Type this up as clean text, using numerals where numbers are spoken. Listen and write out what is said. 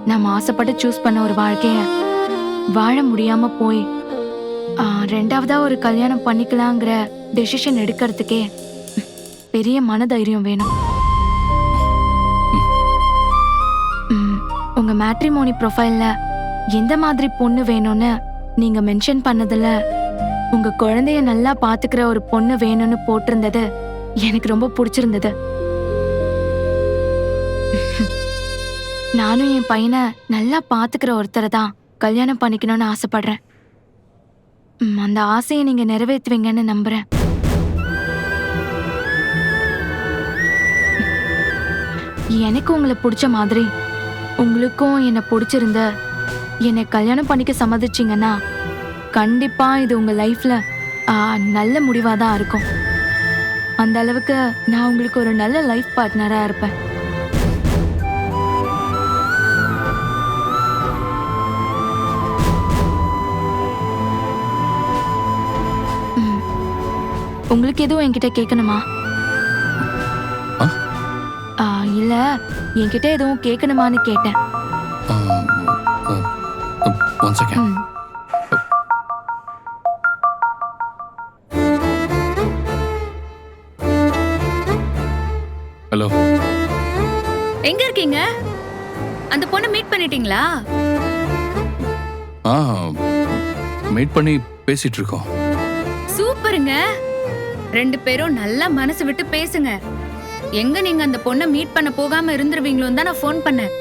நம்ம ஆசைப்பட்டு சூஸ் பண்ண ஒரு வாழ்க்கைய வாழ முடியாம போய் ரெண்டாவதா ஒரு கல்யாணம் பண்ணிக்கலாங்கிற டெசிஷன் எடுக்கிறதுக்கே பெரிய மனதைரியம் வேணும். உங்க மேட்ரிமோனி ப்ரொஃபைல்ல எந்த மாதிரி பொண்ணு வேணும்னு நீங்க மென்ஷன் பண்ணதுல உங்க குழந்தைய நல்லா பாத்துக்கிற ஒரு பொண்ணு வேணும்னு போட்டிருந்தது எனக்கு ரொம்ப பிடிச்சிருந்தது. நானும் என் பையனை நல்லா பாத்துக்கிற ஒருத்தரை தான் கல்யாணம் பண்ணிக்கணும்னு ஆசைப்படுறேன். அந்த ஆசையை நீங்க நிறைவேற்றுவீங்கன்னு நம்புறேன். எனக்கு உங்களை பிடிச்ச மாதிரி உங்களுக்கும் என்னை பிடிச்சிருந்த என்னை கல்யாணம் பண்ணிக்க சம்மதிச்சிங்கன்னா கண்டிப்பா இது உங்க லைஃப்ல நல்ல முடிவா தான் இருக்கும். அந்த அளவுக்கு நான் உங்களுக்கு ஒரு நல்ல லைஃப் பார்ட்னரா இருப்பேன். உங்களுக்கு எதுவும் என்கிட்ட கேட்கணுமா? இல்ல என்கிட்ட எதுவும் கேட்கணுமான்னு கேட்டேன். ஹலோ, எங்க இருக்கீங்க? அந்த பொண்ணை மீட் பண்ணிட்டீங்களா? மீட் பண்ணி பேசிட்டு இருக்கோம். சூப்பருங்க. ரெண்டு பேரும் நல்லா மனசு விட்டு பேசுங்க. எங்க நீங்க அந்த பொண்ணை மீட் பண்ண போகாம இருந்துருவீங்களோன்னு தான் நான் ஃபோன் பண்ணேன்.